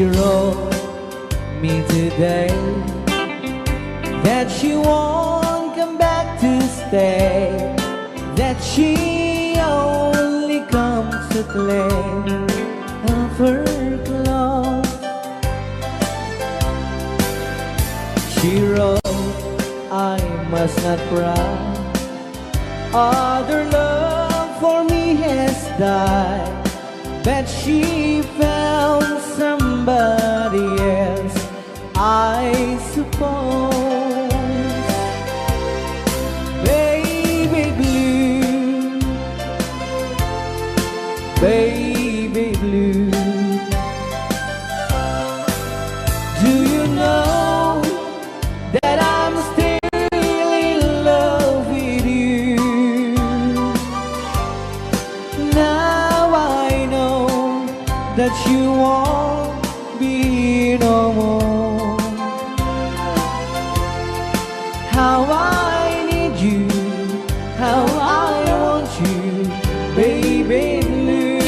She wrote me today that she won't come back to stay, that she only comes to claim of her clothes. She wrote, I must not cry, other love for me has died, but she found somebody else, I suppose. Baby blue, baby blue, do you know that I'm still in love with you? Now I know that you won't be no more. How I need you, how I want you, baby blue.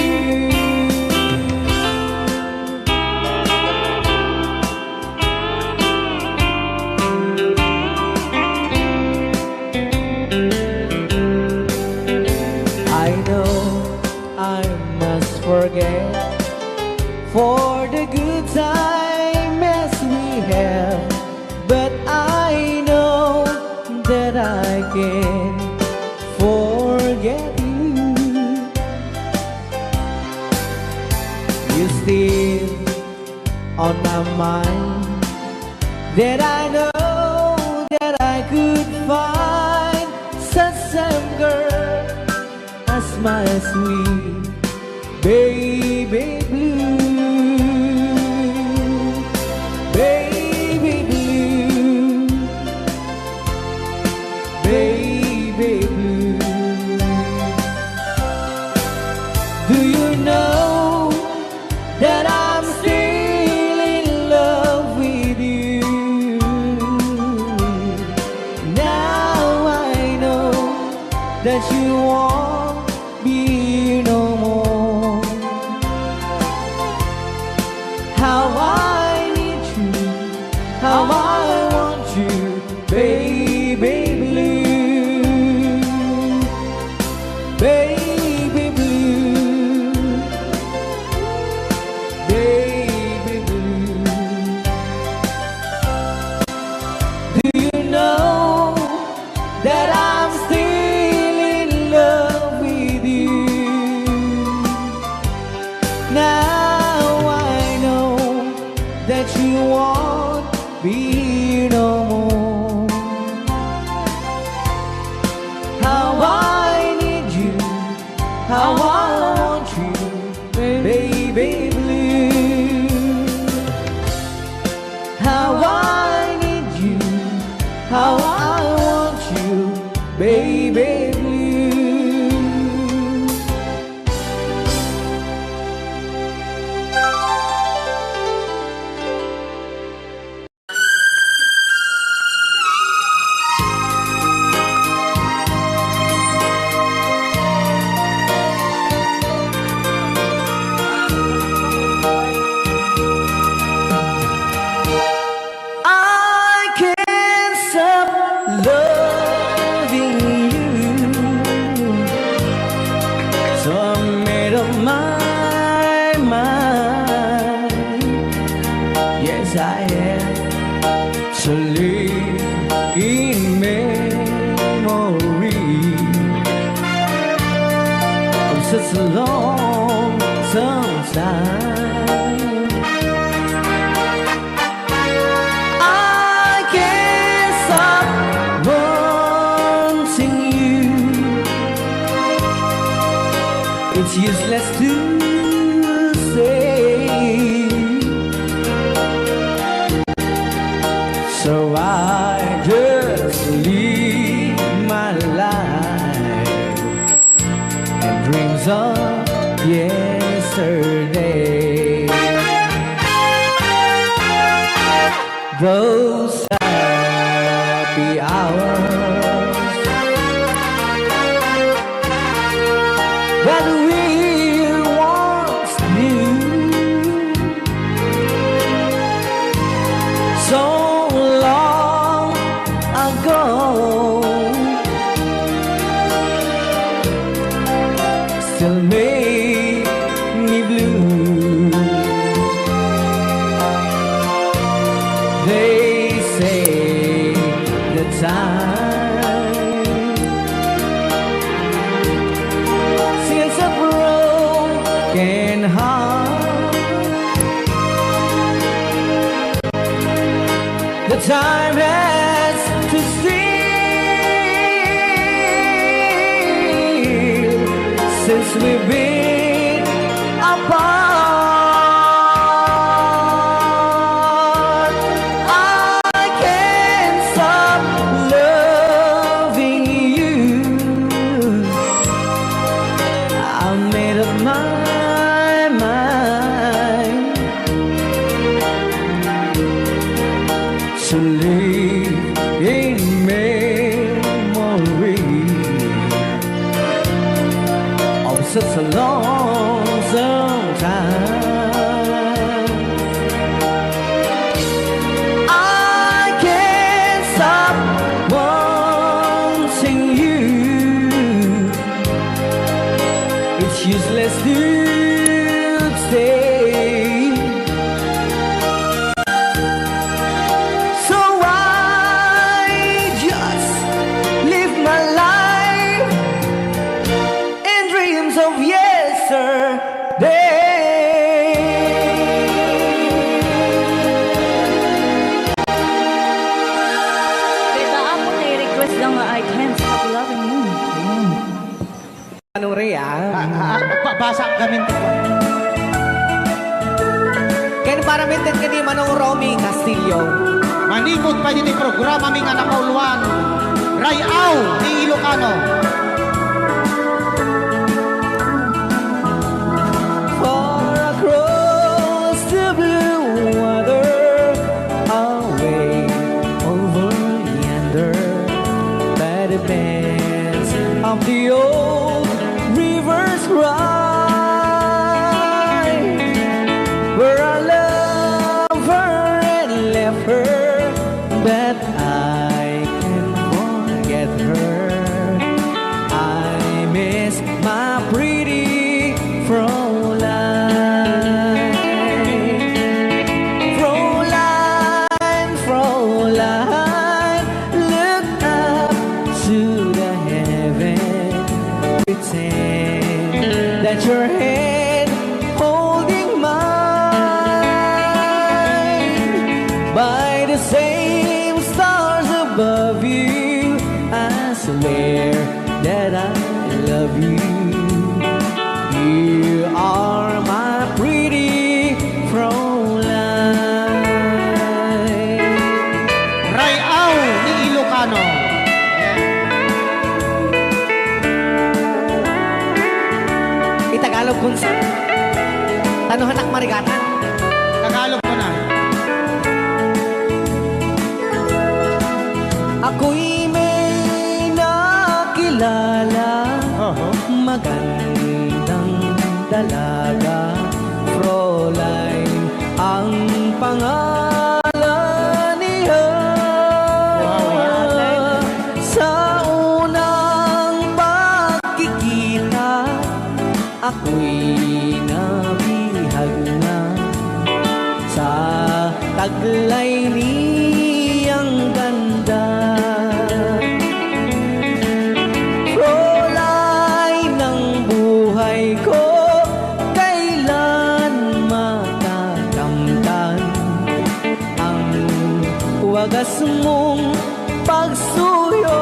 I know I must forget for the good times we have, but I know that I can forget you. You're still on my mind, that I know that I could find such a girl as my sweet baby blue. Baby blue, baby blue, do you know that I'm still in love with you? Now I know that you won't be no more. How I need you, how I want you, baby blue, baby blue, baby blue. Do you know that I'm still in love with you? Now I know that you won't be no more. How I need you, how I want you, baby blue. How I need you, how I want you, baby blue. I can't stop loving you, so I made up my mind. Yes, I am to live in memory of such a long time. I can't stop wanting you. It's useless to say, so I just live my life and dreams of yesterday. Those happy hours that we once knew, ago still make me blue. They say the time since a broken heart, the time has to steal since we've been apart. I can't stop loving you. I made up my mind to live in memory of such a long time. I can't stop wanting you. It's useless to stay. So I just live my life in dreams of yesterday. Beta ako na-request lang na I can't stop loving you. Anong Rhea? Basa kami. Kaya para mintin ka di Manong Romy Castillo. Manimot pa din programa ming anak kauluan. Rayaw ni Ilocano. Far across the blue water, away over yonder, by the banks of the old rivers ride, where I love her and left her, but I can't forget her. I miss my pretty Fräulein. Fräulein, Fräulein, look up to the heaven, pretend that your hand holding mine. By the same stars above you, I swear that I love you. You are my pretty Fräulein. Rayaw ni Ilocano. Itagalog kung sa tanuhan ak marigatan. Tagalog ko na. Ako'y may nakilala, magandang dalaga, Fräulein ang pangalan niya. Sa unang pagkikita, ako'y nabihag na sa taglay niyang ganda. Fräulein ng buhay ko, kailan matakamtan ang wagas mong pagsuyo.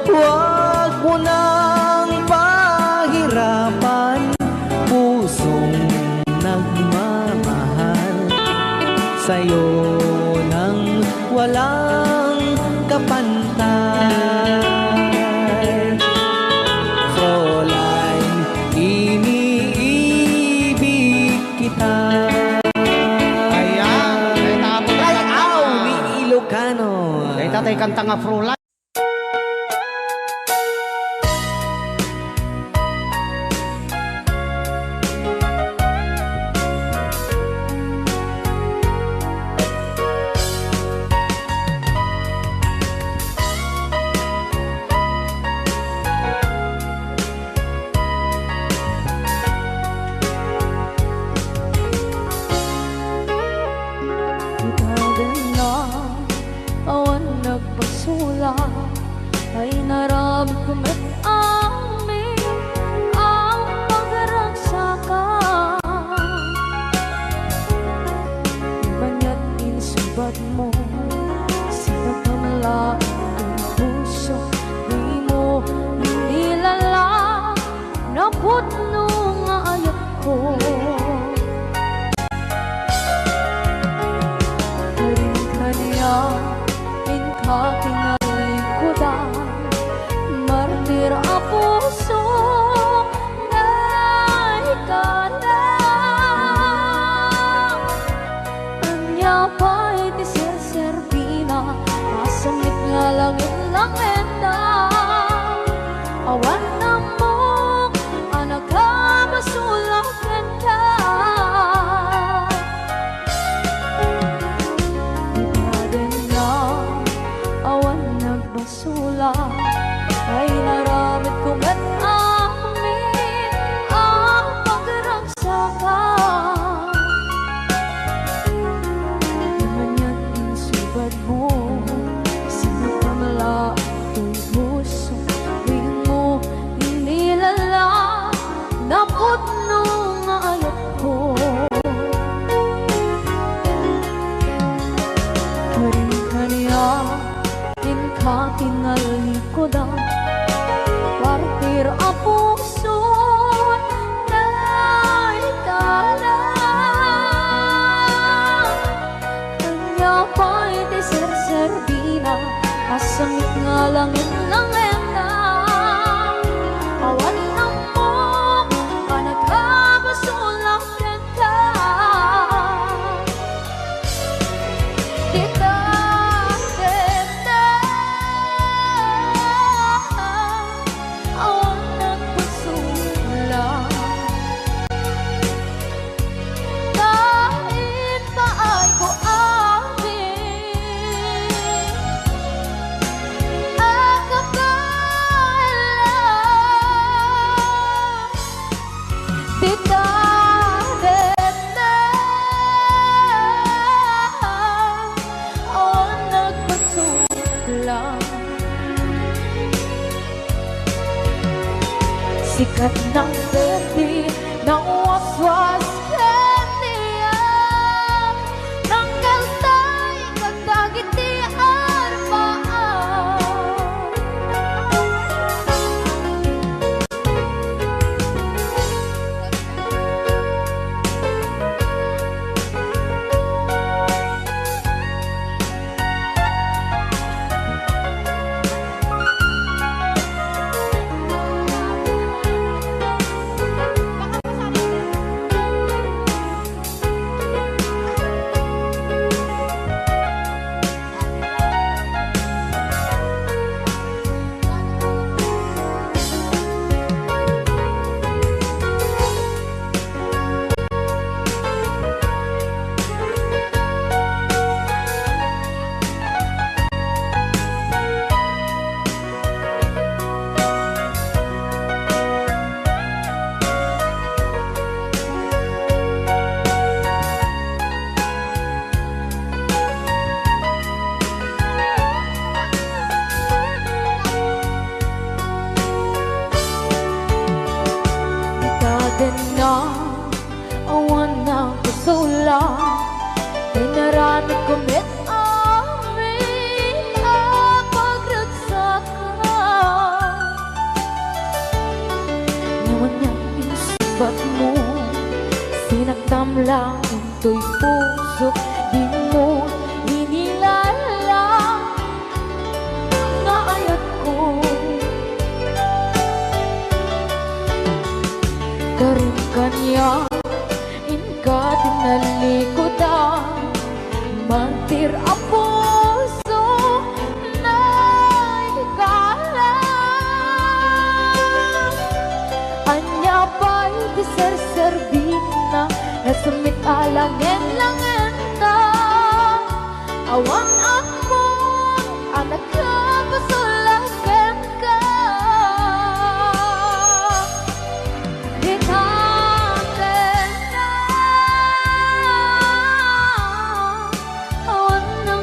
Huwag mo nang pahirapan pusong nagmamahal sa'yo nang walang kapantay. Fräulein, iniibig kita. Ayan. Kaya tapos Rayaw ni Ilocano. Kaya tatay kanta nga Fräulein. basula ay naramit ko met amin ang pagragsakan. Banya't insubat mo, sinagpamalain ang puso, di mo nilala na putno nga ayat ko. Karin-kanya inka kinalikudan, martir a puso na ikalang. Anya pa'y di serservina, masamit nga langit lang endang. Awan na mo, anak ka masulakan ka. Ibaden na, awan nagbasula, ay naramit ko met amin ang pagragsakan. Manya't insubad mo, sinagpamala ito'y puso, di mo inilala na putno nga ayat ko. Karin-kanya inka tinalikodan, partir a puso na ikalang. Kanya pa'y di serservina, asamit nga langit lang endang. Awan na mo, anak ka masulakan ka. Dita, dita, awan nagpasula. Kahit paay ko amin, akapala. Dita, dita, awan nagpasula. Sikat ng baby, ng waswas kaniya, ng kaltay, kagdagit di arbaan. Ikaden na, awan na kasula, ay naramit ko met amin ang pagragsakan. Ngayon niya insubat mo, sinagtam lang ito'y puso, di mo inilala nga ayat ko. Karin-kanya inka tinalikodan, mantir a puso na ikalang. Anya pa'y di serservina, nasumit alangen lang enta. Awan ako, anak ka masulakan ka. Dita, dita, awan na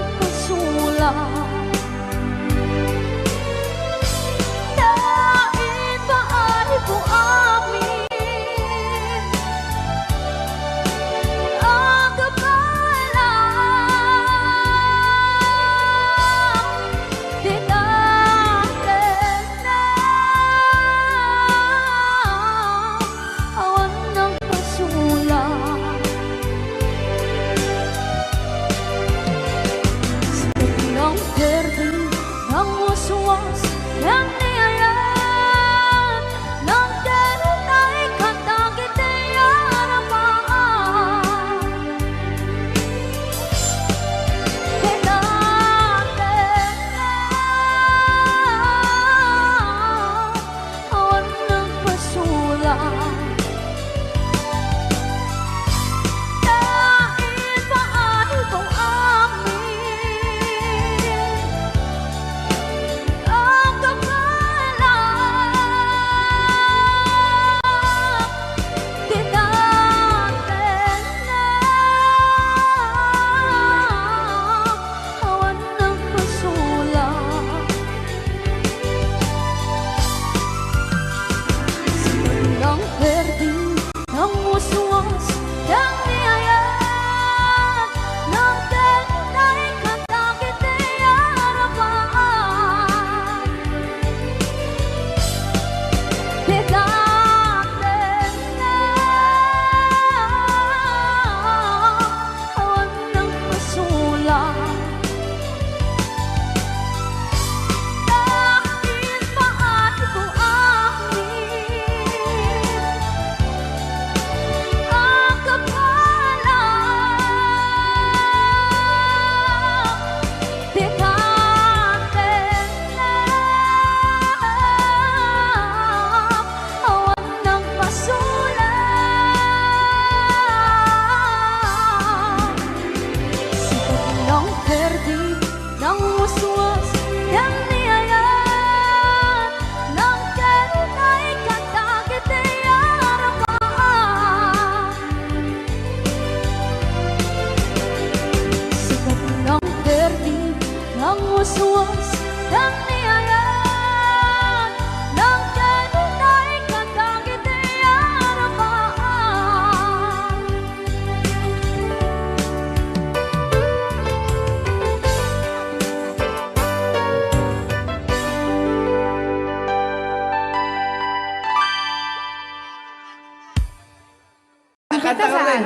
Kanta ka rin.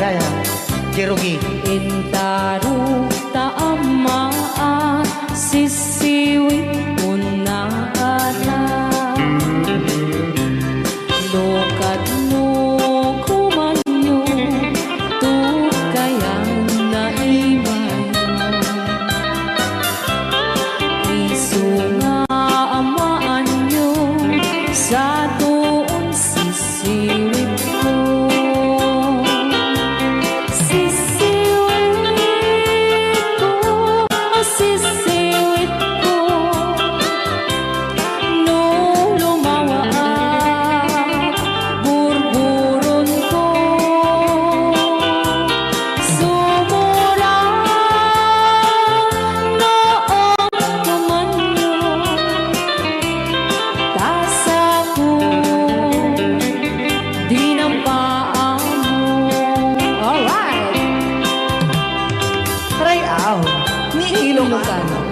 Gaya, Jerugi. Intaru taamaan sisiwit mo na ala. Lokat mo kumanyo tukayan na imayo. Isu nga amaan nyo sa tuon sisiwit mo.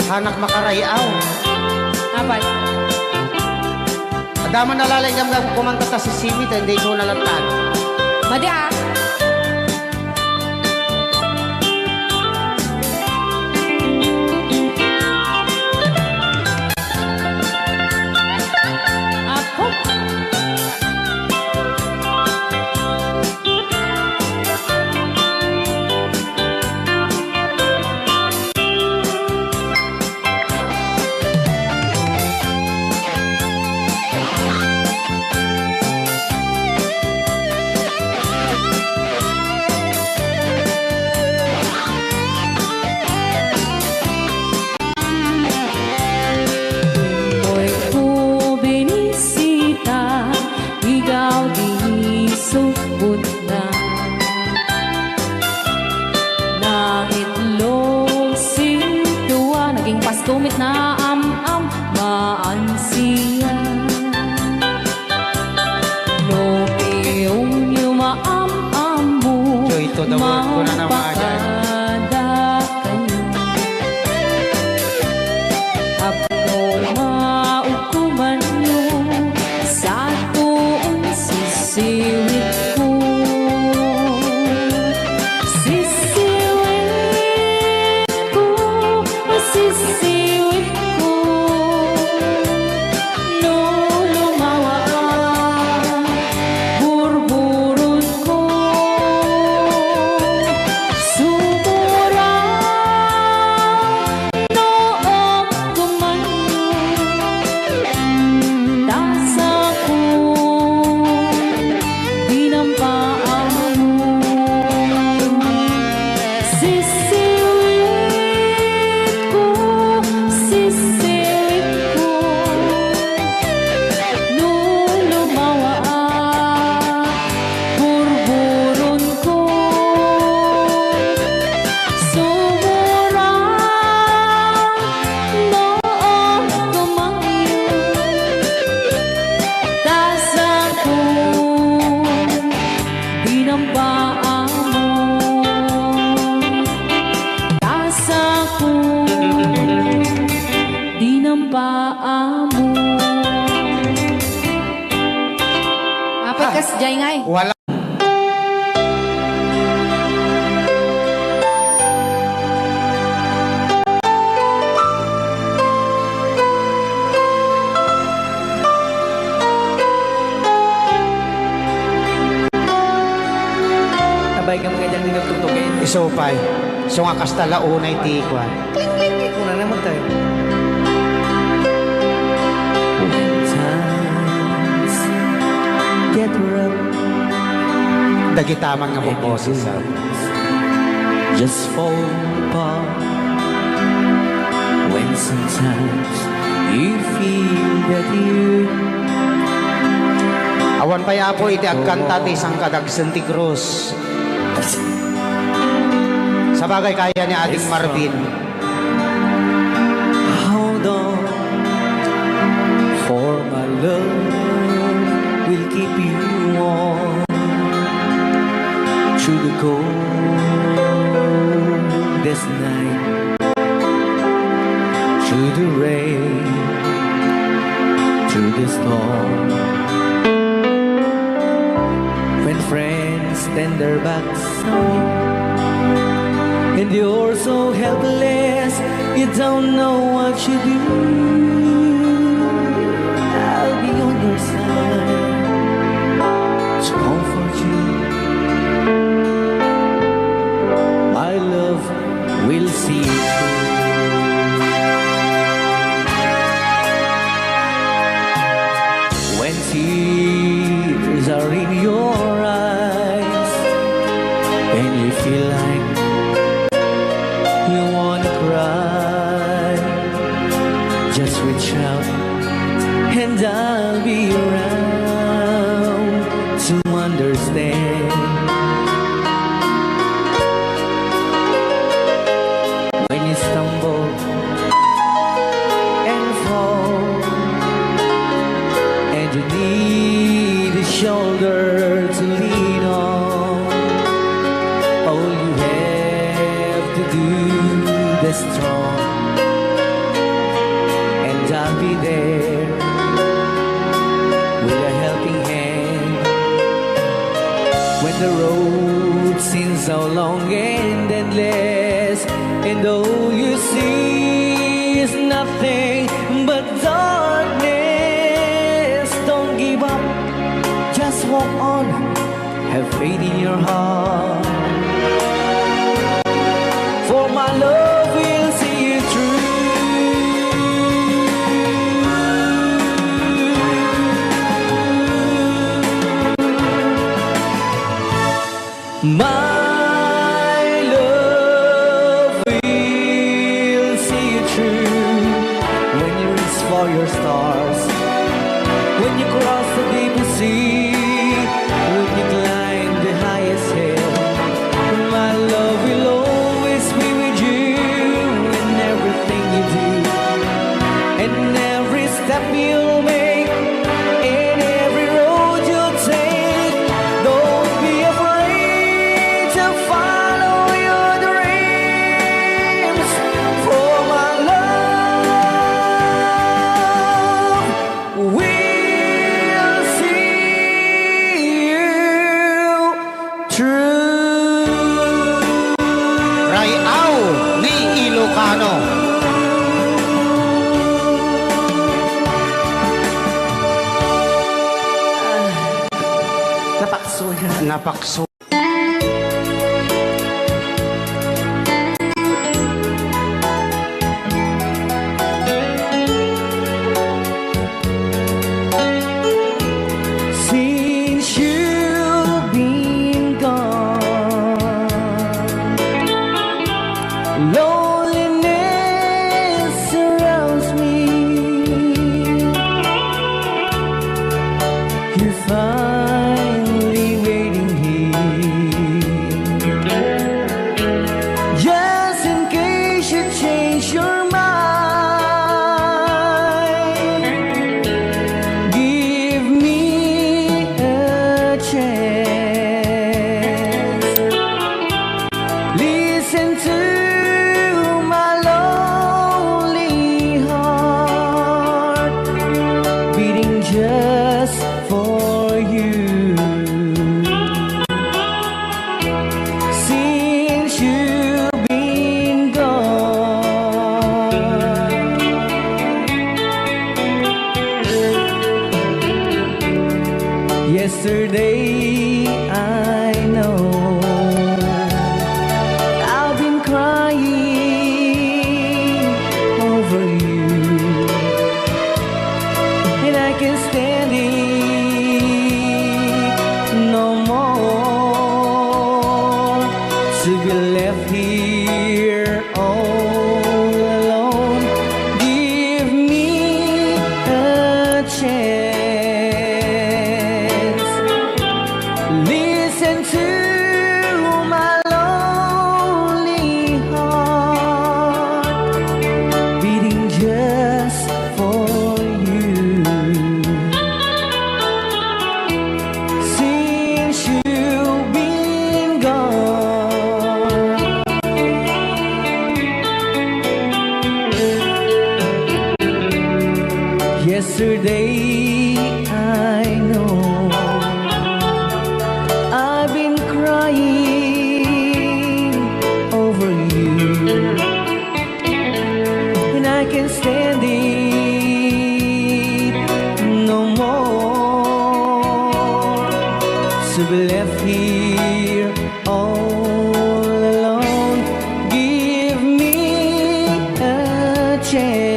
Anak makarayaw. Apat. Adama nalalay nga kumanta ta si Simit, hindi ko nalatan. Madi tumit na am-am maansiya. No piyong yumaam-am mo Joy to the world ko na naman agad. kayo. Apno maukuman nyo sa tuong sisiwit ko. Sisiwit paa mo, tasa ko, di ng paa mo. Apat kas jay ngay. Wala. Sabay ka mga dyan din nagtutugin. Isupay. So nga kastala unay tikwan. Una naman tayo. When times get rough, Dagitaman nga po boses sa just fall apart. When sometimes you feel that you awan pa yapo iti agkanta ti isang kadagsan ti Cruz. Sa bagay kaya ni ating Marvin. hold on, for my love will keep you warm through the coldest night, through the rain, through the storm. When friends turn their backs on you and you're so helpless, you don't know what you do, I'll be on your side to comfort you. My love will see you through. When tears are in your eyes and you feel like you wanna cry, just reach out and I'll be around to understand. When you stumble and fall and you need a shoulder to lean on, all you have to do is strong, and I'll be there with a helping hand. When the road seems so long and endless, and all you see is nothing but darkness, don't give up, just walk on, have faith in your heart, for my love will see you through. My love will see you through. When you reach for your stars, when you cross the deepest sea, when you climb the highest hill, my love will always be with you in everything you do, and every step you'll make, in every road you'll take. Don't be afraid to follow your dreams, for my love will see you through. Rayaw ni Ilocano. Napakso yan. Napakso. Since you've been gone, loneliness surrounds me. You're finally waiting here Yesterday I know I've been crying over you, and I can't stand it no more to be left here all alone. Give me a chance. Listen to my lonely heart beating just for you. Since you've been gone, yesterday I know I've been crying over you, and I can't stand it no more to be left here all alone. Give me a chance.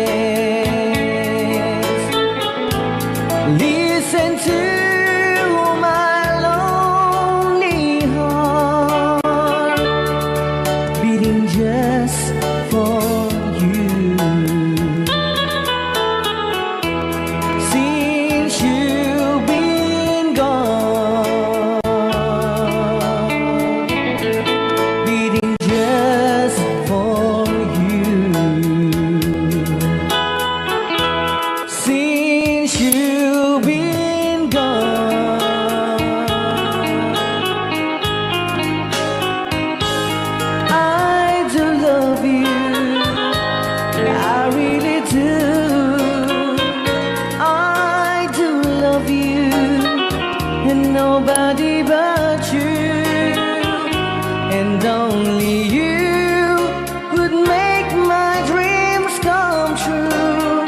Listen to my lonely heart beating just for you. Since you've been gone, beating just for you. Since you've been gone, I do love you, I really do. I do love you, and nobody but you, and only you would make my dreams come true,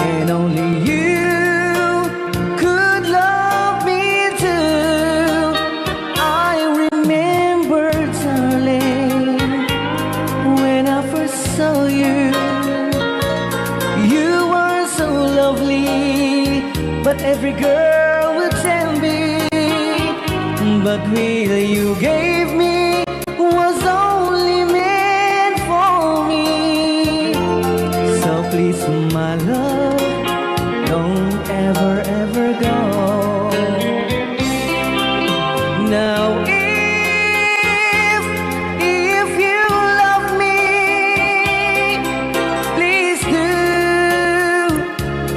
and only you could love me too. I remember, darling, when I first saw you, you were so lovely, but every girl would tell me, but really you gave me was only meant for me. So please, my love, don't ever, ever go. Now, if you love me, please do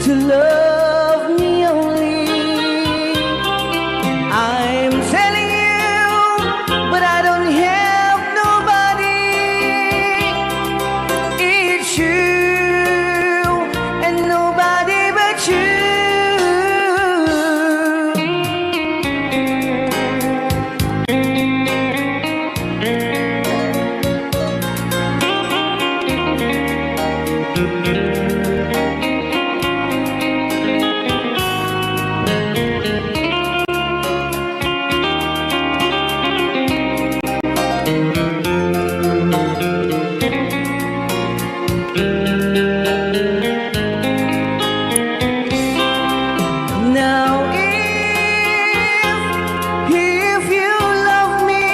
to love me only. I'm telling you, but I don't have nobody. It's you and nobody but you. Now, if you love me,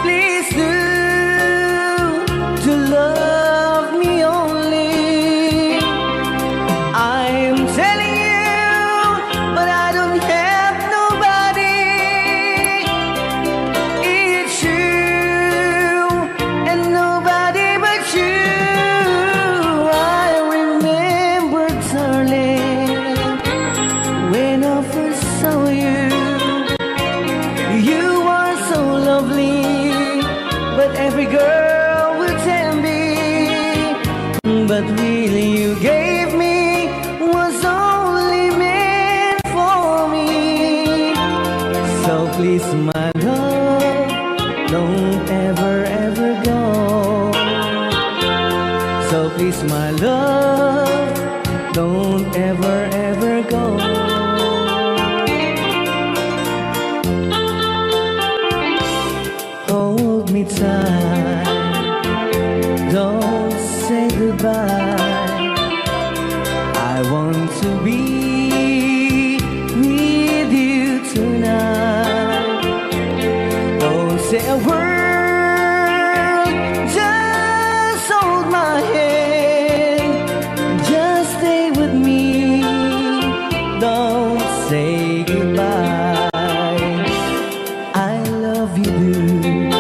please do to love me only. I'm telling you, but I don't have nobody. It's you and nobody but you. I remember, darling, when I first saw you, you were so lovely, but every girl would tell me, but really you gave me was only meant for me. So please, my love, don't ever, ever go. So please, my love, don't ever, ever go. say a word, just hold my hand, just stay with me, don't say goodbye. I love you, boo.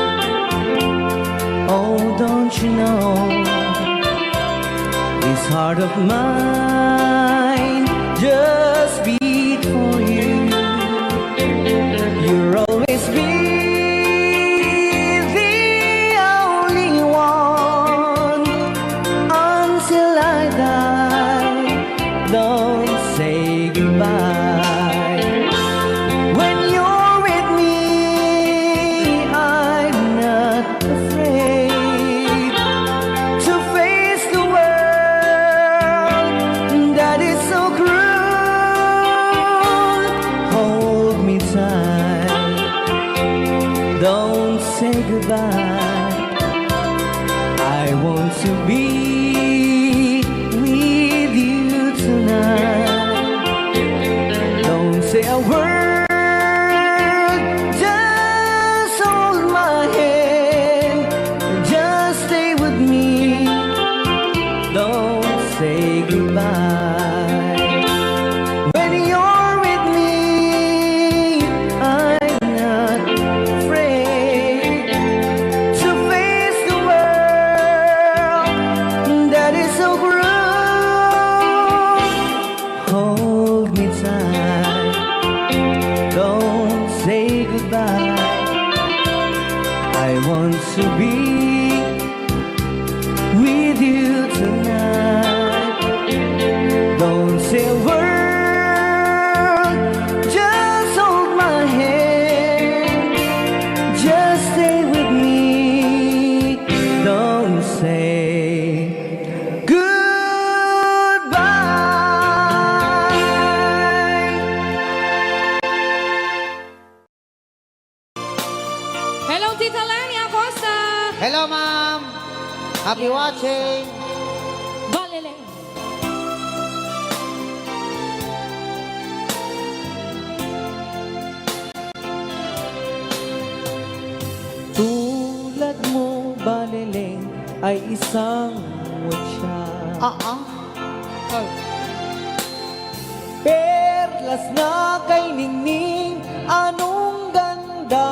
Oh, don't you know, this heart of mine just beat for you. You'll always be the only one until I die. Don't say goodbye. When you're with me, I'm not afraid to face the world that is so cruel. Hold me tight, don't say goodbye. I want to be with you tonight. Don't say a word, just hold my hand, just stay with me, don't say goodbye. When you're with me, I'm not afraid to face the world that is so cruel. Hold me tight, don't say goodbye. I want to be with you tonight. Don't say a word, just hold my hand, just stay with me, don't say goodbye. Hello, Tita Lani Acosta. Hello, ma'am. Happy watching. Balele. Tulad mo, Baleleng, ay isang mutya. Perlas na kay ningning, anong ganda.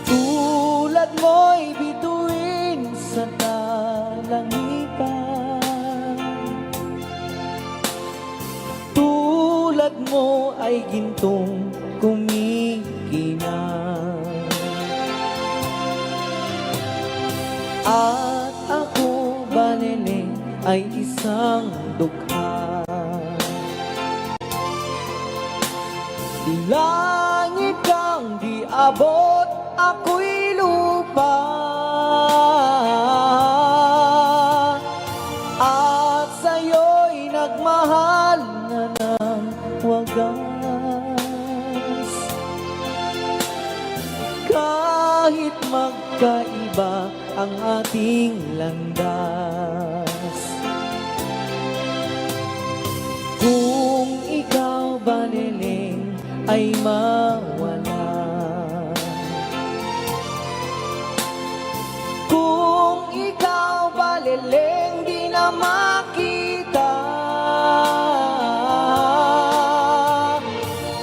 Tulad mo'y bituin sa kalangitan. Tulad mo ay gintong kumikinang. At ako, Baleleng, ay isang dukha. Langit kang di abot, ako'y lupa. At sa'yo'y nagmahal na ng wagas. Kahit magkaiba ang ating landas, kung ikaw, Baleleng, ay mawala, kung ikaw, Baleleng, di na makita,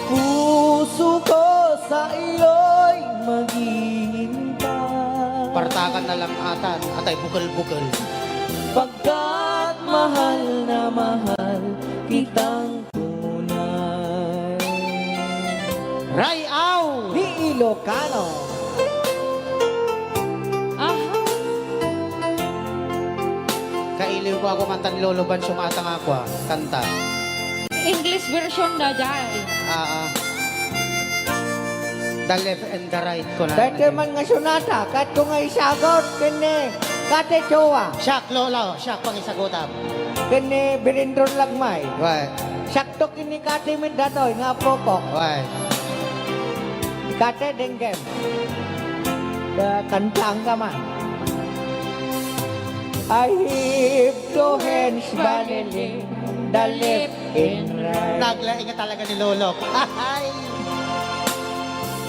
puso ko sa iyo'y maghihintay. Partakan na lang atan, atay bukal-bukal. Pagkat mahal na mahal kitang tunay. Rayaw Ni Ilocano. Aha. Kailiw ko ako mantan lolo ban sumatang ako kanta. English version na dyan. The left and the right ko na. Dati man nga sunata, kat ko nga isagot, kini, kate chowa, Siak lolo, siak pang isagutam. kini birindron lagmay, Right, sakto kini kate mindatoy, nga pokok, right. kate denggem, kantang ka man. I have two hands, Baleleng, the left and right. Naglaing nga talaga ni lolo. Ay!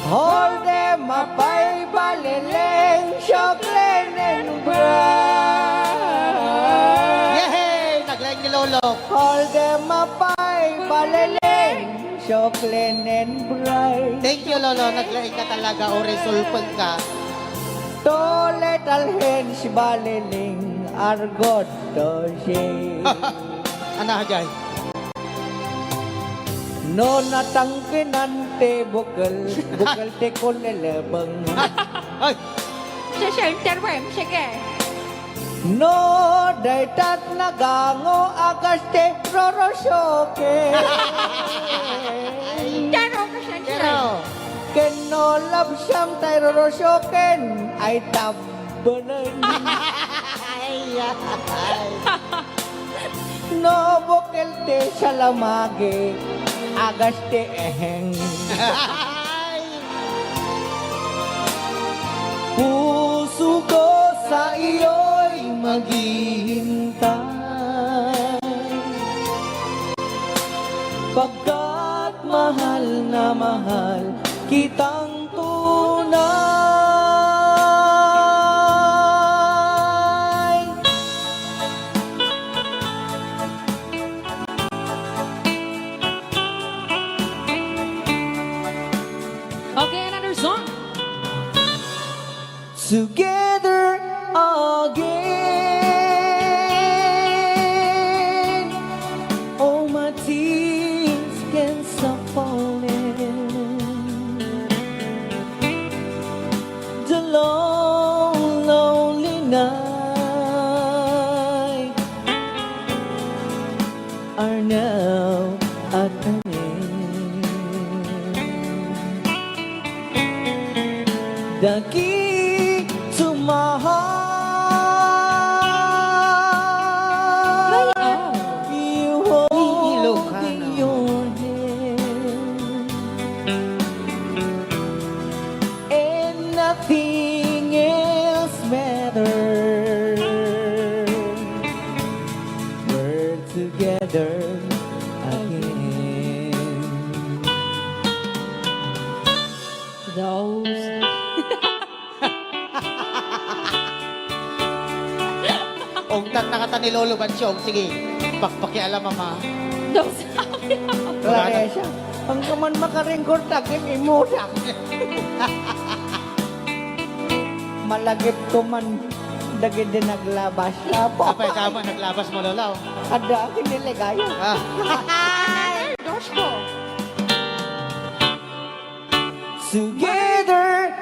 Hold them up, ay balileng, chocolate and bright. Yehey! Naglaing ni Lolo. Hold them up, ay balileng, chocolate and bright. Thank you, Lolo. Naglaing ka talaga o resolpon ka. Tolet alhen si balileng, argot do siya. Ano, Jay? No natangkinante bukal, bukal te ko lelebang. Ay! Siya, interwem, sige. No daytat nagango agaste rorosyoke. Taro ka siya, siya. Pero, Ken no love siyam tay rorosyoken ay tabanan. ay, No bukal te salamage agaste eheng. ay. Puso ko sa iyo'y maghihintay pagkat mahal na mahal kitang tunay. Okay, another song. Together again, all my tears can stop falling. The long, lonely night are now at an end. The key to my heart, you hold Ilocano. in your hand, and nothing else matters. We're together again. Those. Ungtat na kata ni Lolo Bansyong. Sige, pakpakialam, mama. Those. Clarissa, ang kaman makaringkor takin imudak. Malagip ko man dagid din naglabas na po. Apay tama, naglabas mo, Lolo. Ada akin niligaya. Ah. Dos ko. Together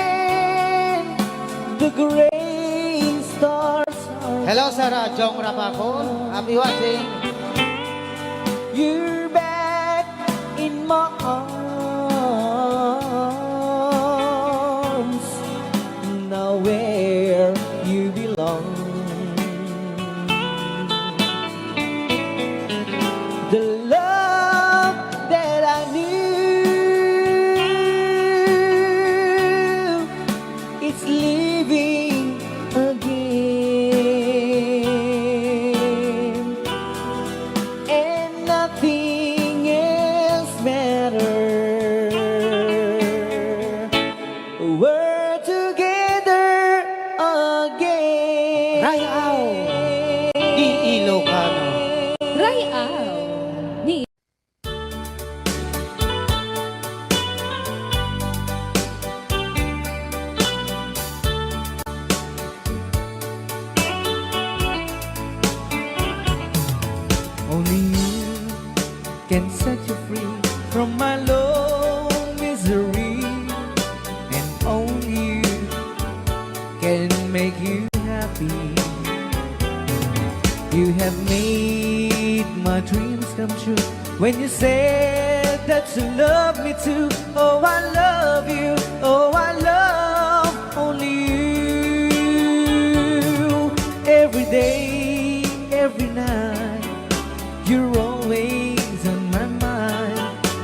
again, the gray stars are Hello, Sarah. Jong Rapakon. Happy watching. You're back in my arms, now where you belong. The love that I knew is living again, and nothing else matters. We're together again. Rayaw. Di Ilocano. Rayaw. Ni. Only you can set you free from my low misery, and only you can make you happy. You have made my dreams come true when you said that you love me too. Oh, I love you. Oh, I love only you. Every day, every night, you're always on my mind.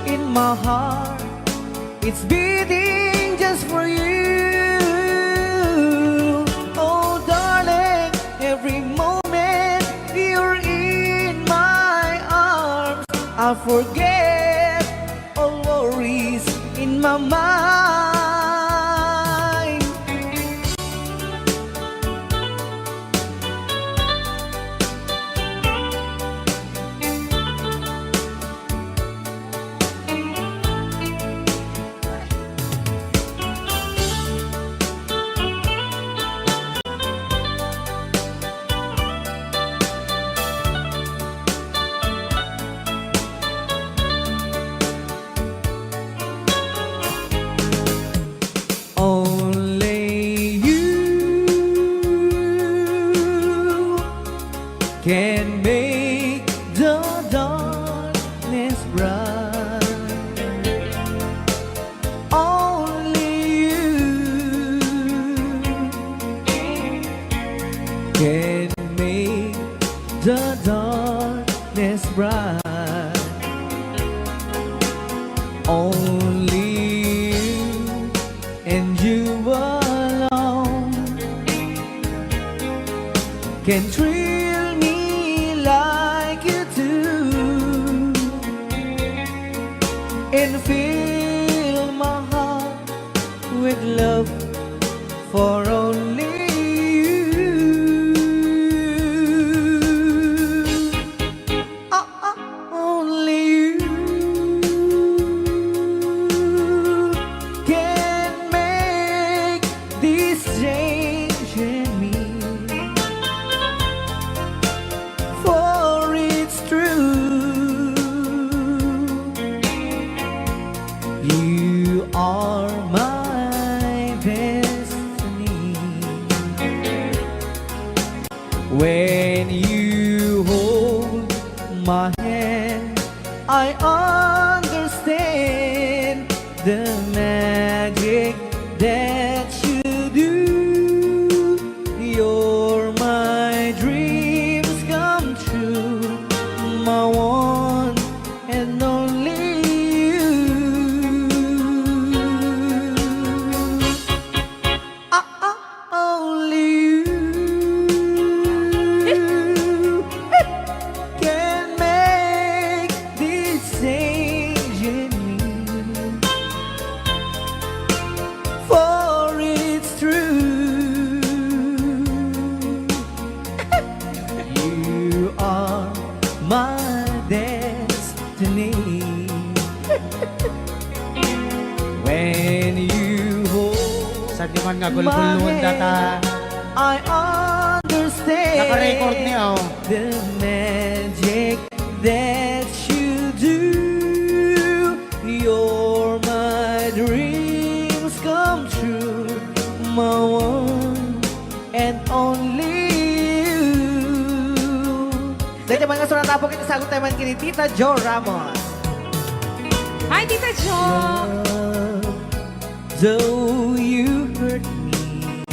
In my heart, it's beating just for you. Oh, darling, every moment you're in my arms, I forget my mind. Only you can make the darkness bright. Only you can make the darkness bright. Only you and you alone can thrill me like you do and fill my heart with love for only you. Only you can make this change in me, for it's true. You are my destiny. When you hold my hand, I understand the magic that you do. You're my dreams come true, my one and only you. Only you can make this change in me, for it's true. You are my destiny. When you hold Sa di man nga my gulgulun data. hand, I understand Naka-record niya, oh. the magic that you do. You're my dreams come true, my one and only you. Dahil naman nga sunod tapo kita sagot tayo man kini Tita Jo Ramos. Hi, Tita Jo! Though you hurt me,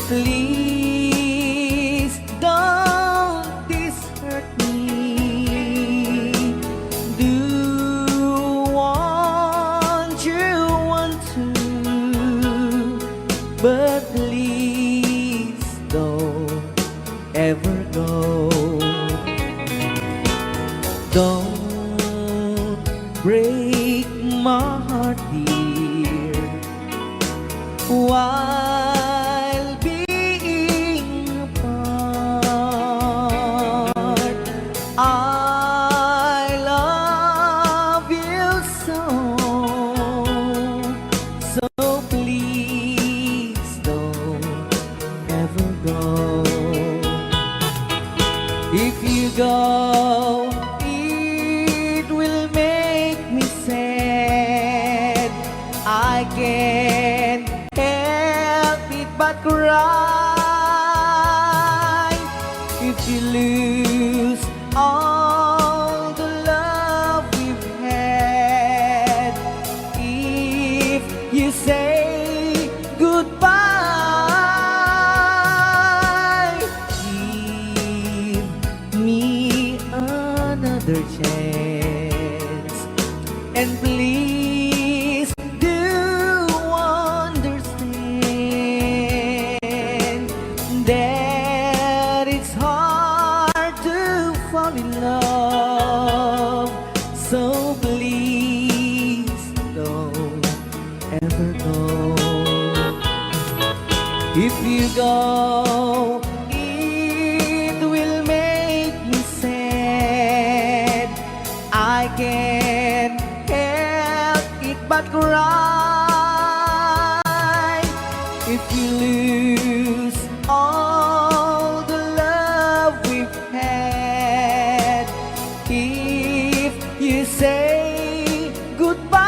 please don't dishurt me. Do want to, but please don't ever go. Don't break my heart, dear, while being apart. I love you so, so please don't ever go. If you go, it will make me sad. I can't help it but cry. If you lose all the love we've had, if you say goodbye, give me another chance, and please do understand that it's hard to fall in love. So please you go, it will make me sad. I can't help it but cry if you lose all the love we've had. If you say goodbye,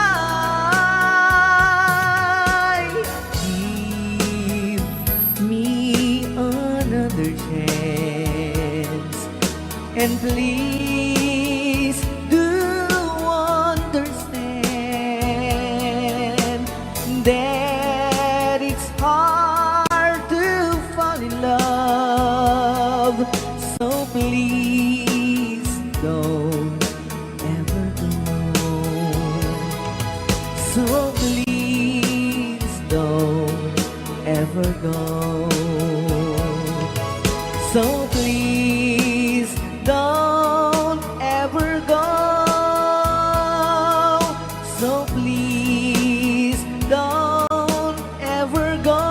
give me another chance, and please do understand that it's hard to fall in love. So please don't ever go. So please don't ever go. So please don't ever go. So please don't ever go.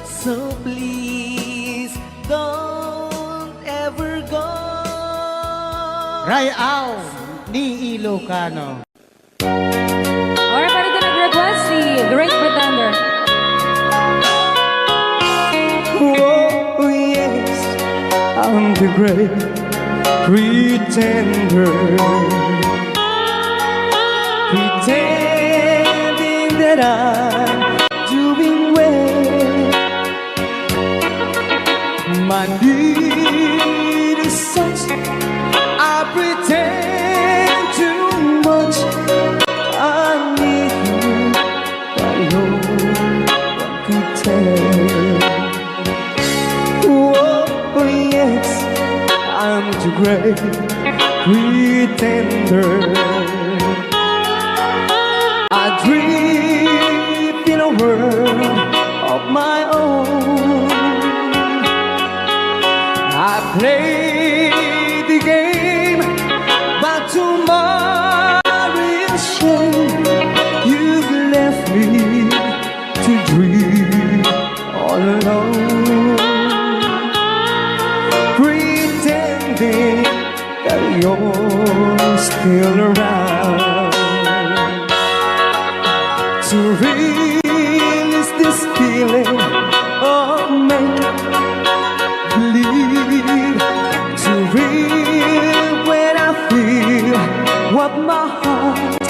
So please don't ever go. Rayaw ni Ilocano. Alright, pwede ka nag-request si Great Pretender. Oh yes, I'm the great pretender, pretending that I'm doing well. My need is such, I pretend too much. I need you, but no one could tell. Oh yes, I'm the great pretender. I dream in a world of my own. I play the game, but tomorrow is shame. You've left me to dream all alone, pretending that you're still around. To release this feeling of make-believe, to real when I feel what my heart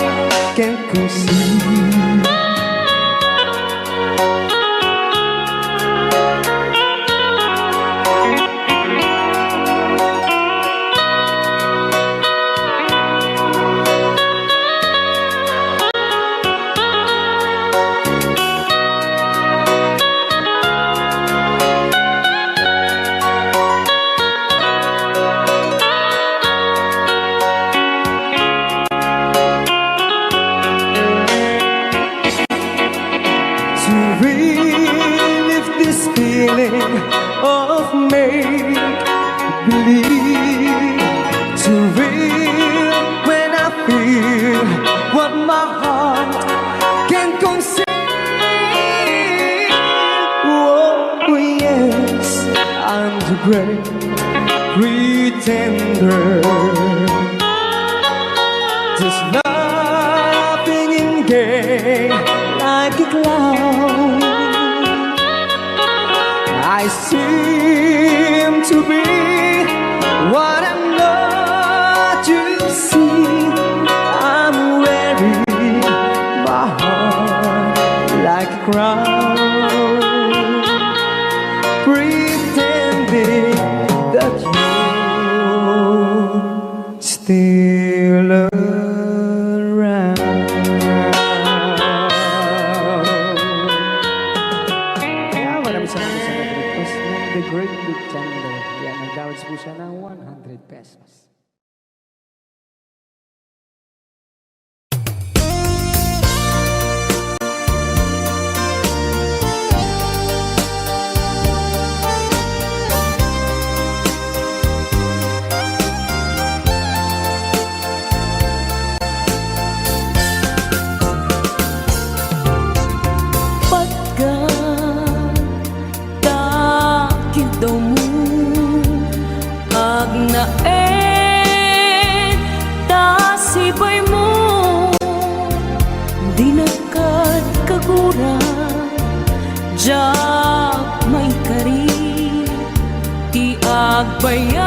can conceive. Relive this feeling of make-believe, to real when I feel what my heart can conceive. Oh yes, I'm the great pretender. Just laughing in gay like a clown. I seem to be what I'm not, you see. I'm wearing my heart like a crown, pretending that you're still around. Kaya maraming salamat sa nag-request ng The Great Pretender. Yan, nag-downloads po siya ng 100 pesos. agnaen tasibay mo di nakad kagura jak may kari ti agbayag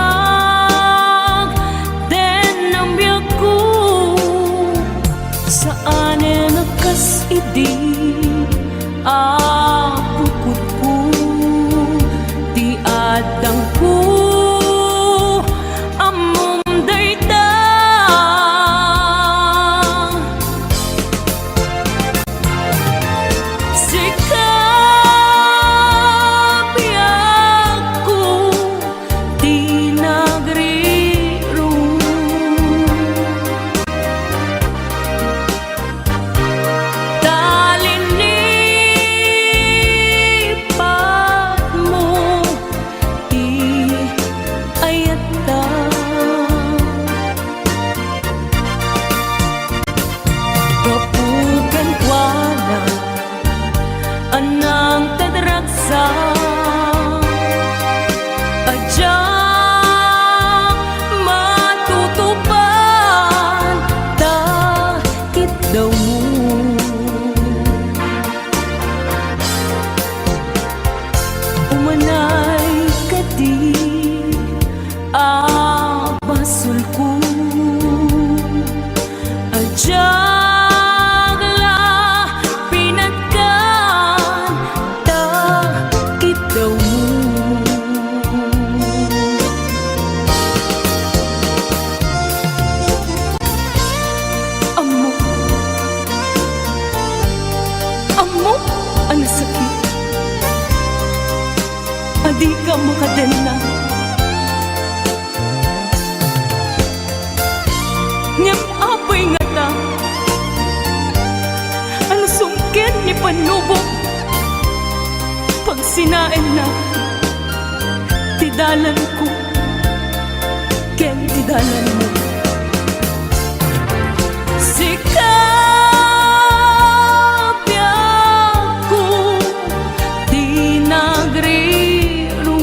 den ang biyak ko saan nakas idi apukot ko ti adang ko amom dayta sikap biyak ko di nagriro talinipat mo di ayata kapukan wala anang tadraksa adya matutupan takit daw mo umanay kadi abasul ko adyagla pinagkan takit daw mo amo amo ang sakit adi ka makadena ngem apay nga ta ano sungkin ni panubok pag sinain na tidalan ko ken tidalan mo sikap biyak ko di nagriro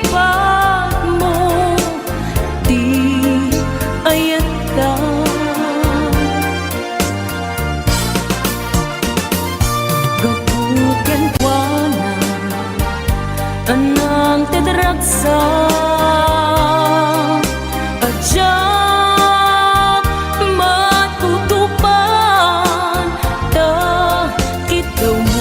talinipat mo di ayata gapukan wala anang tadraksa adyak matutupan takit daw mo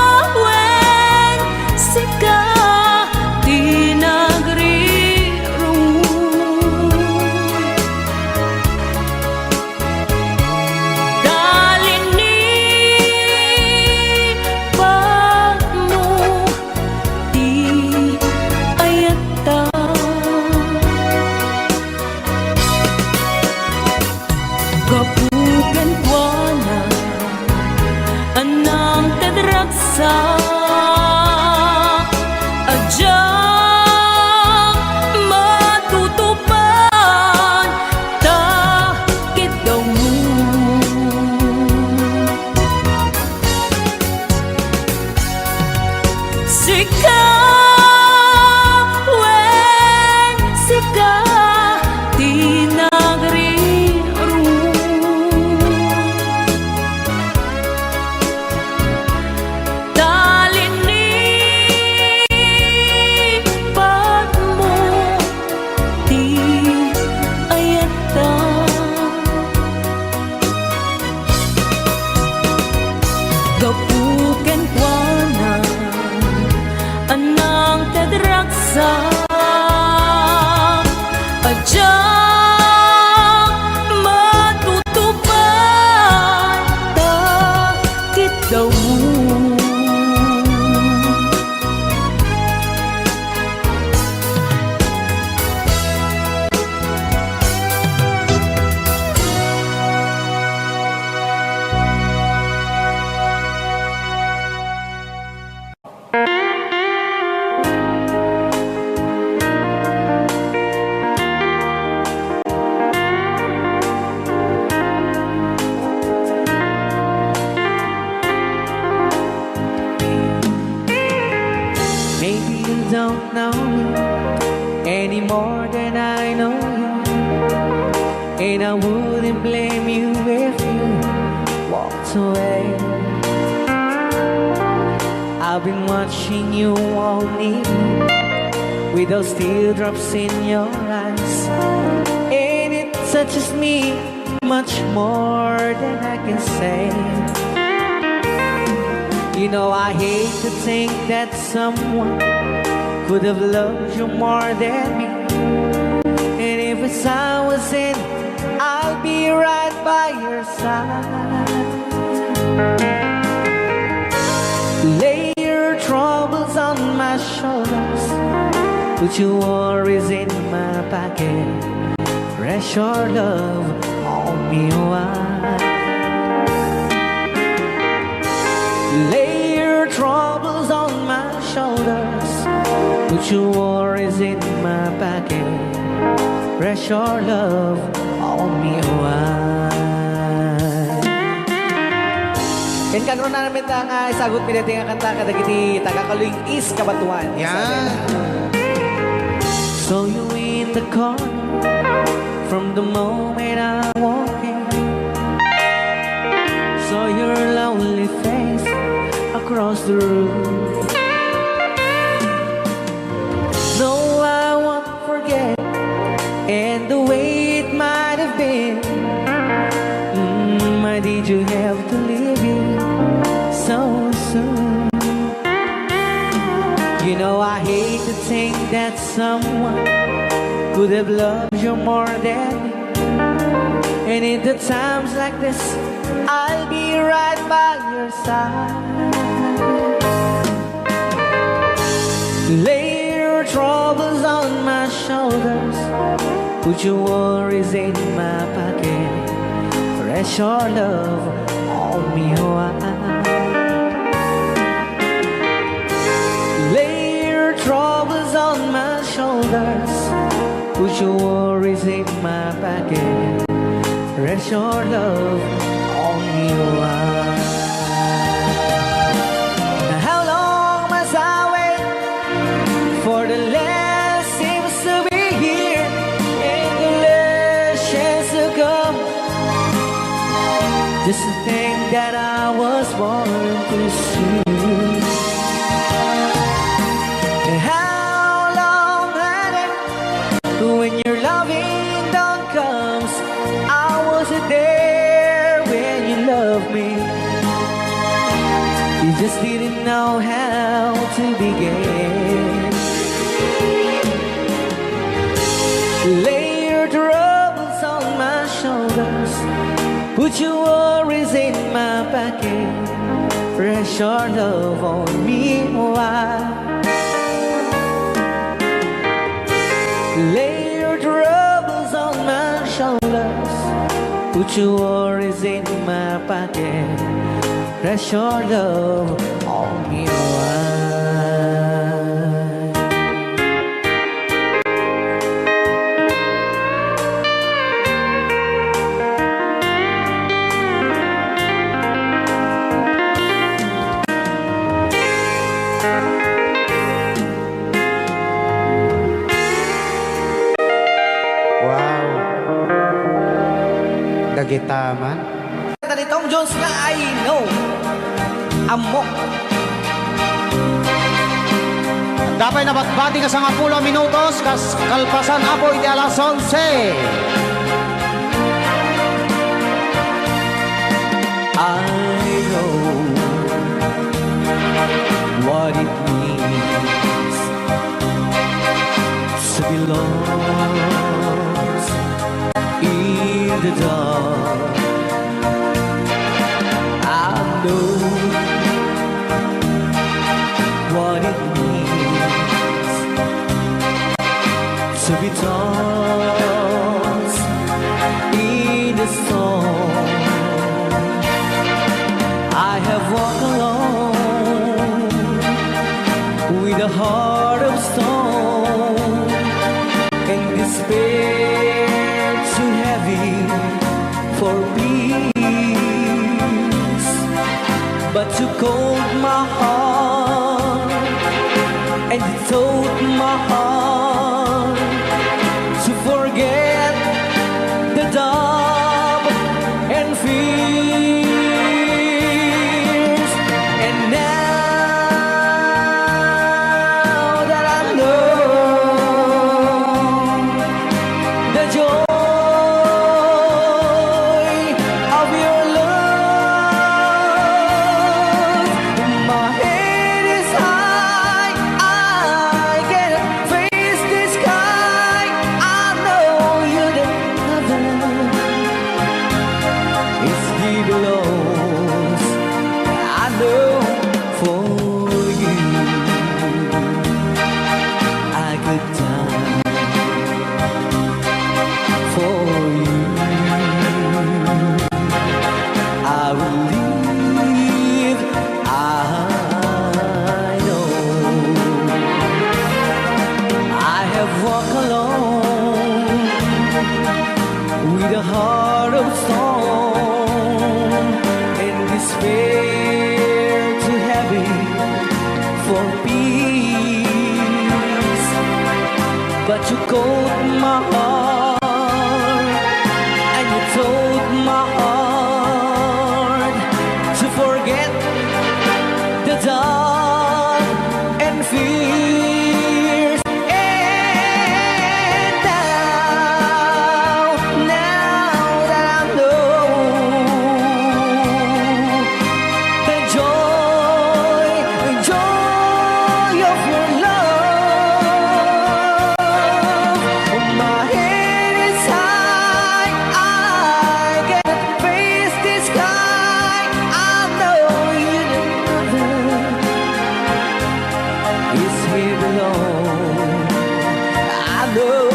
sikawen sika di nagriro any more than I know you. And I wouldn't blame you if you walked away. I've been watching you all evening with those teardrops in your eyes, and it touches me much more than I can say. You know, I hate to think that someone could have loved you more than me. And if it's I was in, I'll be right by your side. Lay your troubles on my shoulders, put your worries in my pocket. Rest your love on me wide. Lay your troubles on my shoulders, put your worries in my pocket. Rest your love on me wide. Yan kagro na namin nga isagot pinati nga kanta kadagiti tagakaluing is kabatuan. Yan. So you in the corner from the moment I walk in. Saw your lonely face across the room. No, I won't forget, and the way it might have been. Why did you have to leave it so soon? You know, I hate to think that someone could have loved you more than me. And in the times like this, I'll be right by your side. Lay your troubles on my shoulders, put your worries in my pocket. Rest your love on me wide. Lay your troubles on my shoulders, put your worries in my pocket. Rest your love on me wide. How long must I wait for the last seems to be here and the last chance to come? Just to think that I was born to see. How long had it when your loving dawn comes? I wasn't there when you loved me. You just didn't know how to begin. Lay your troubles on my shoulders, put your worries in my pocket. Rest your love on me wide. Lay your troubles on my shoulders, put your worries in my pocket. Rest your love on me wide. Wow. Dagitaman. Ni Tom Jones na I know. Amok. Dapat nabatbati ka sa 10 minutos, kas kalpasan apoy di alas 11. I know what it means to be lost in the dark. I know what it means to be tossed in the storm. I have walked alone with a heart of stone and despair too heavy for peace. But you cold my heart and you told my heart fears. And now that I know the joy of your love, my head is high, I can face the sky. I know you the heaven is he belongs. I know for you I could die for you. I will live. I know I have walked alone with a heart of stone and despair too heavy for peace. But you caught my heart and you told my heart to forget the dark and fears. And now that I know the joy of your love, my head is high, I can face the sky. I know you is here alone. I know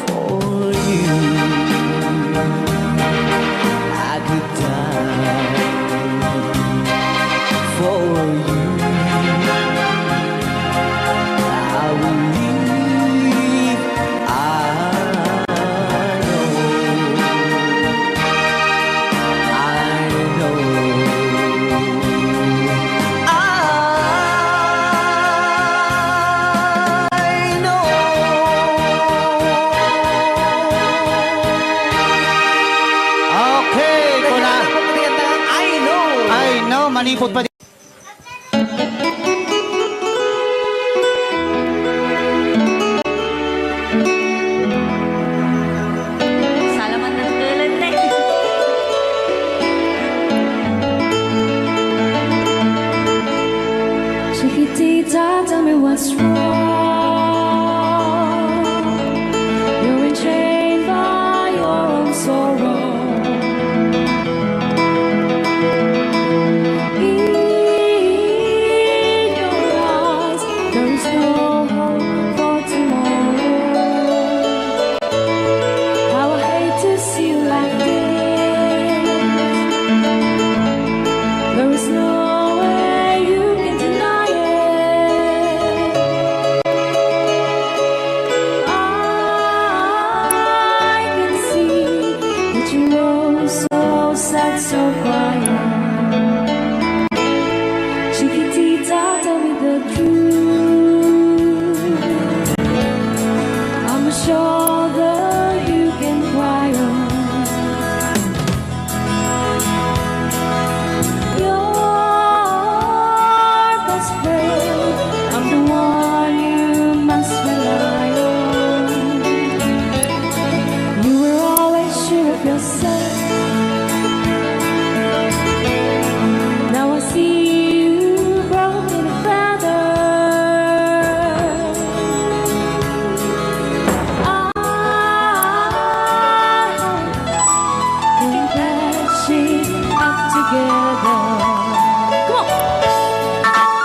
for you I could die for you. I will live. I know. Okay, kuna. I know, manipot pa din. Salamat ng tulad na Chiquitita, tell me what's wrong. You're enchained by your own sorrow. In your eyes, there is no hope for tomorrow. How I hate to see you like this. There is no way you can deny it. I can see that you're so sad, so quiet. Chiquitita, tell me the truth. I'm a shoulder you can cry on. Your best friend, I'm the one you must rely on. You were always sure of yourself. Now I see you broken and battered. I can patch it up together. Come on.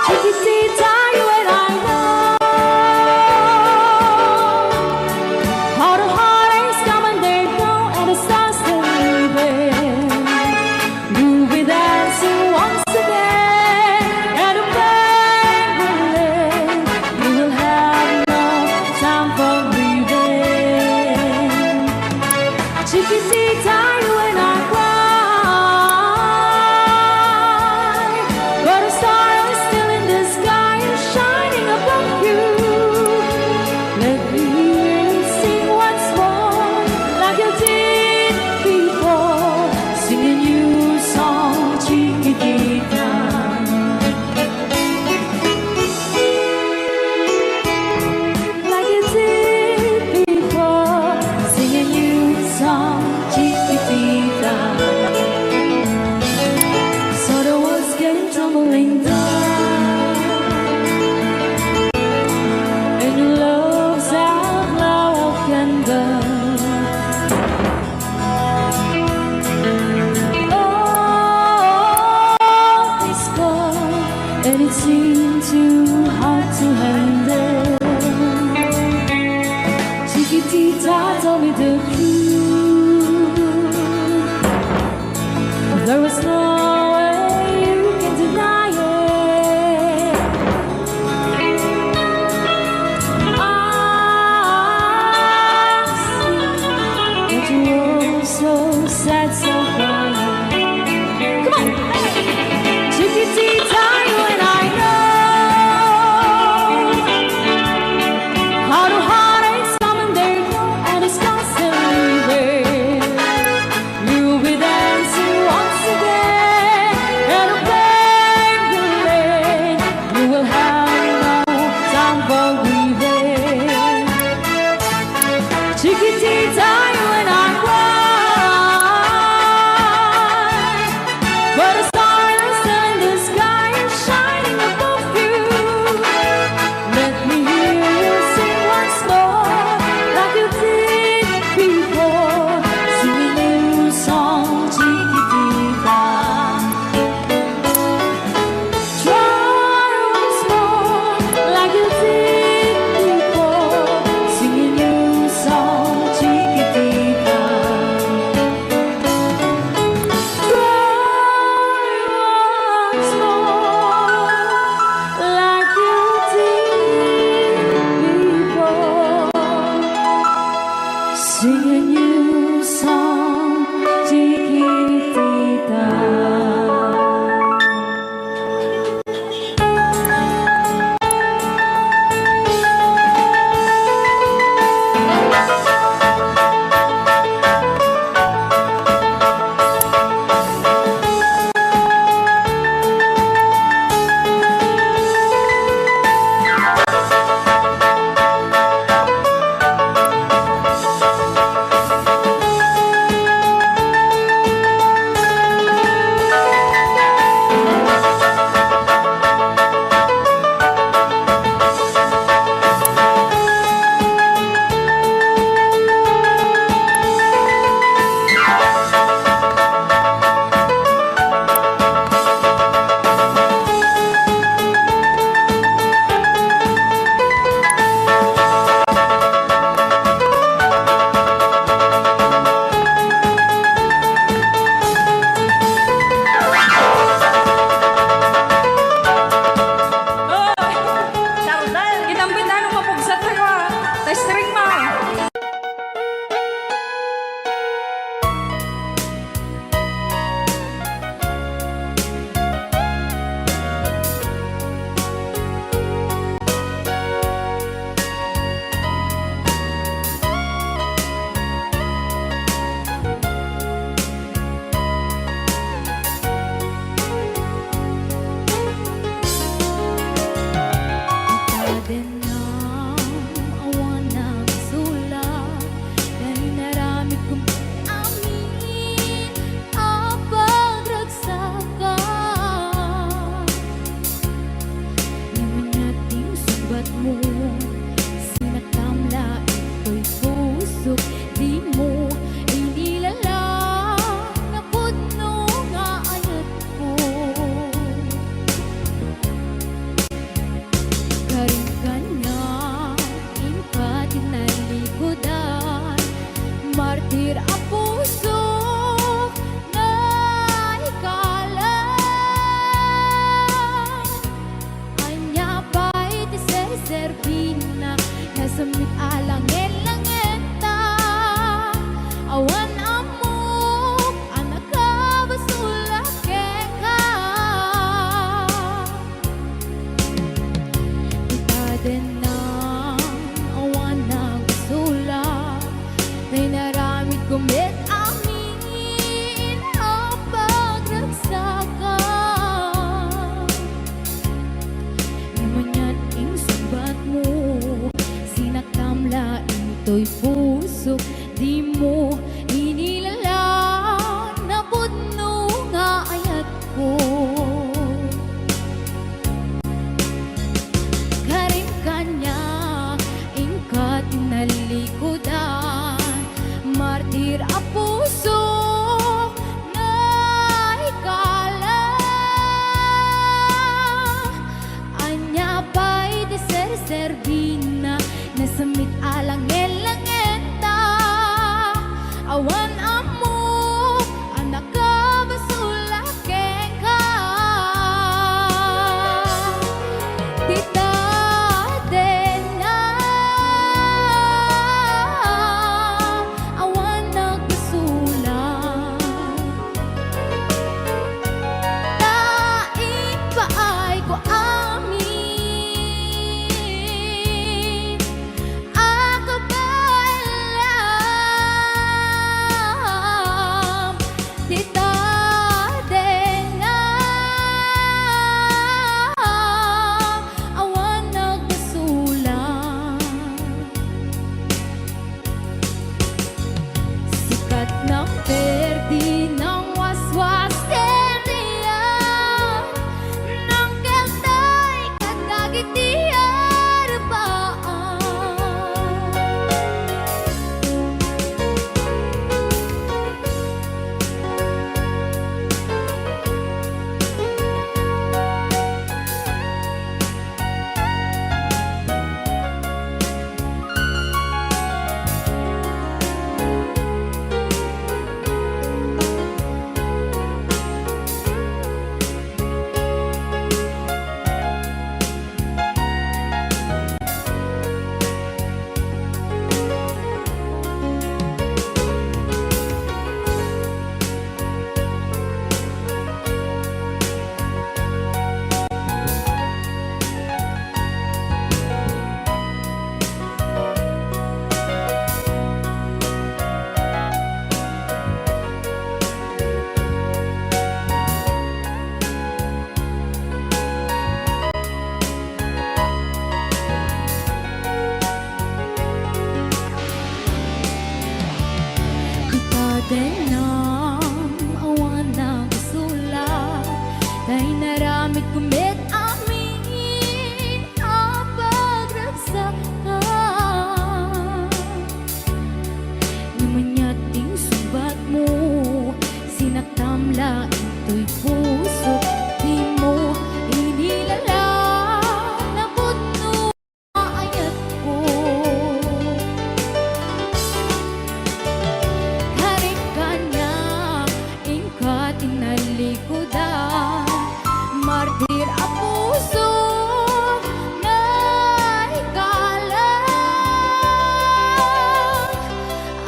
Chiquitita, you and I know how the heartaches come and they go, and the stars still leaving. You'll be dancing once again, and the pain will end. You will have no time for grieving. Chiquitita, you and I cry, but a star is still in the sky and shining above you. Let me hear you sing once more, like you did before, singing you Chiquitita, tell me the truth. There is no way you can deny it. I see that you were so sad, so crying. Come on, Chiquitita, you and I know how to heartaches come and they go, and it's constantly there. You'll be dancing once again, and a blank lane. You will have no time for grieving. Chiquitita, you and I cry, but the stars in the sky are shining above you. Let me hear you sing once more, like you did before. Sing a new song, Chiquitita. Try once more, like you did before. Sing a new song, Chiquitita. Try once more, like you did before. Sing a new song, Chiquitita. Kinambitan mo mapugsat na ka. Testring mo. Awan ng sulat, dahil naramit kong amin ang pagragsakan. Naman nating subat mo, sinakamla ito'y puso, di mo inilalang na puno nga ayat ko. Karin ka na, impat na likodan, martir ang puso na ikalan. Anya pa'y ser-servina, nasamit alangin-langenta. Awan amok, anak ka basulake ka. Itaden ng awan ng sulat, may naramit kumit amin ang pagragsakan. Naman ing subat mo, sinakamla ito'y puso, di mo inilalang na puno nga ayat ko. Karin kanya, ingkat na likodan, martir ang puso na ikalan. Anya pa'y ser-servina, nasamit alangin-langin. Sikat ng perdi ng waswas teriya ng keltay kadagitiar baan. Din ng awan ng sulat kay naramit kumit amin ang pagragsakan. Namanyating subat mo, sinaktamla ito'y puso, di mo inilala na puno ayat ko. Tinalikudan, martir ang puso na ikalang.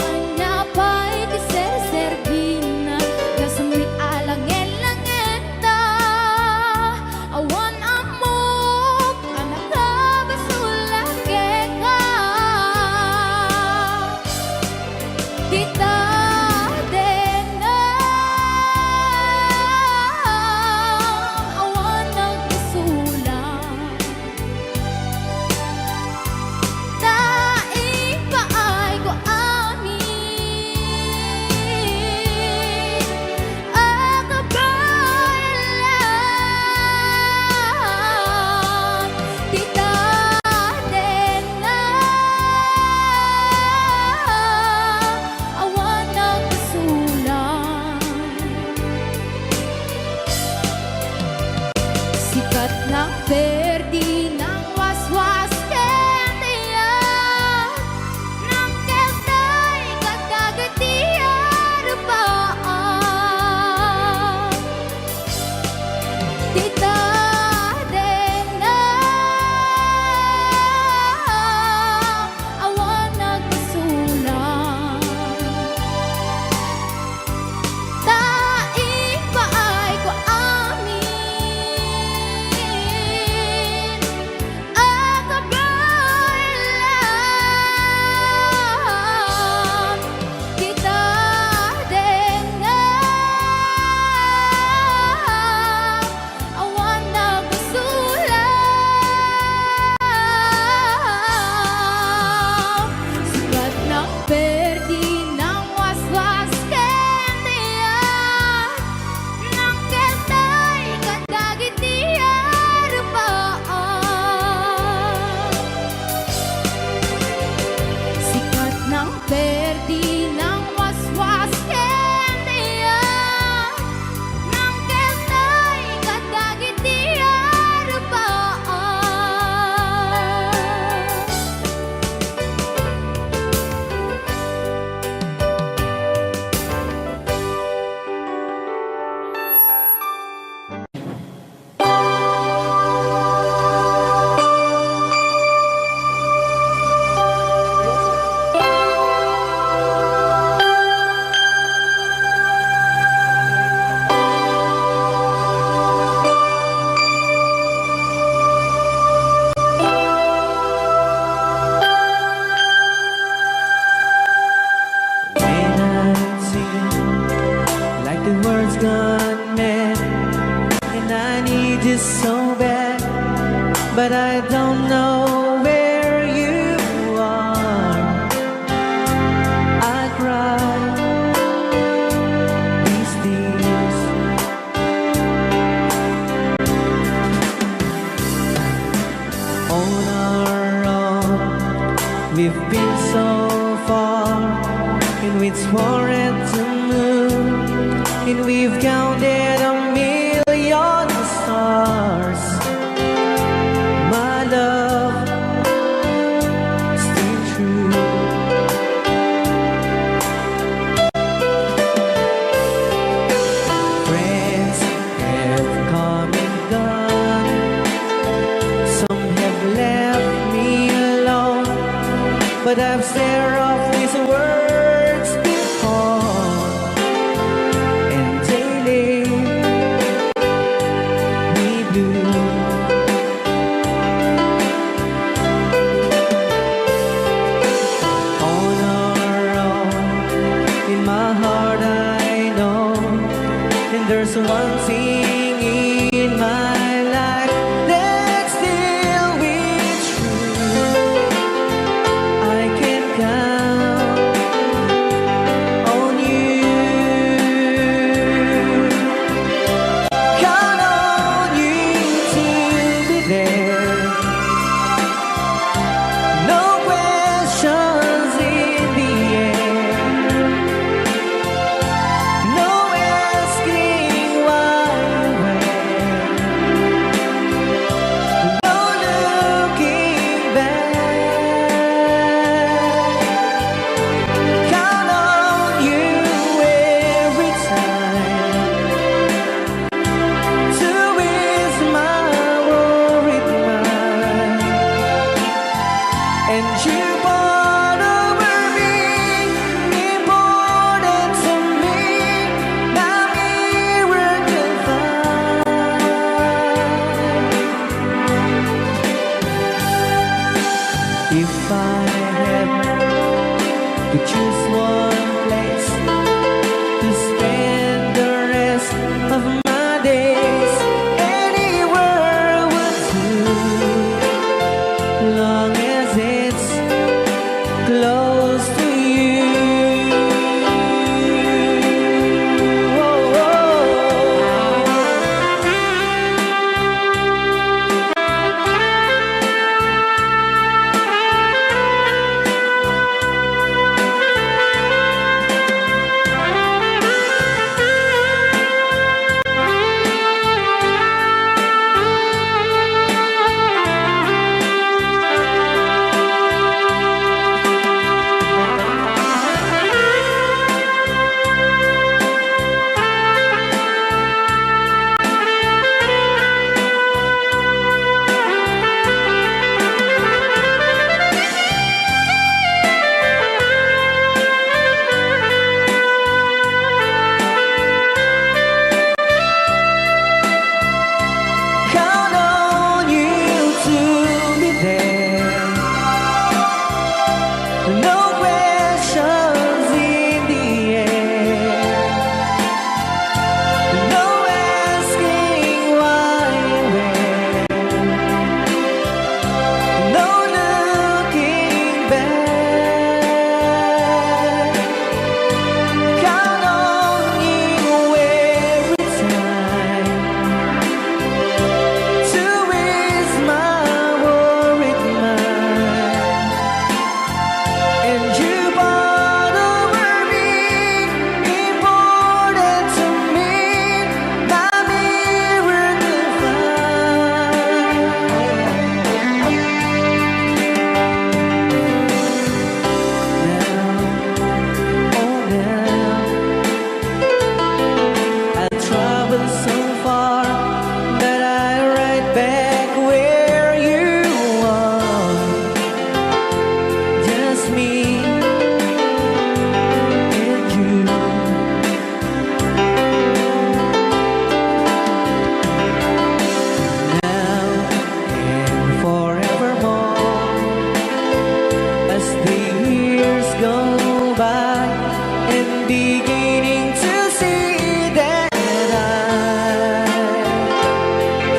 Anya pa'y tisersergina, kasamit alangin-langenta. Awan amok, anak ka basulake ka. Tita sikat ng perdi ng waswas kentiya ng keltay kadagitiar baan. Tita Dena awan nagpasulang, taing paay ko amin. Perdi ng waswas kentiya ng keltay kadagitiar baan. But I don't know where you are. I cry and it's foreign to moon, and we've counted a million stars. My love, stay true. Friends have come and gone, some have left me alone, but I've stared off these words before, and they leave me blue. On our own, in my heart I know, and there's one thing in my life that still is true. I can count on you. Count on you to be there. No questions in the air. No asking why, where. No looking back. Count on you every time to ease my worried mind. And you bought over me, important to me, my miracle find. If I had to choose one place to spend the rest of my days, anywhere would do, long as it's close to you. Oh, oh. Count on you to be there. No questions in the air. No asking why, where. No looking back. Count on you every time to ease my worried mind. And you bought over me, important to me, my miracle find. Now, I travel so far that I ride back where you are. Just me and you. Now and forevermore, as the years go by, and beginning to see that I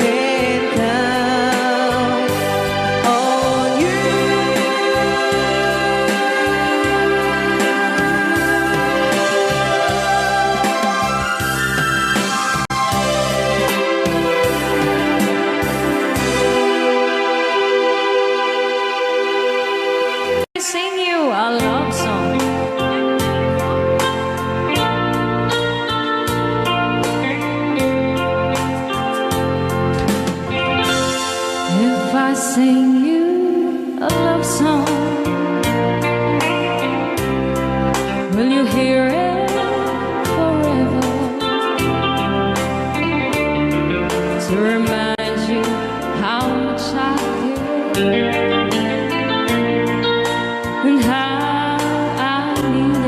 can count on you. Sing you a love song. amin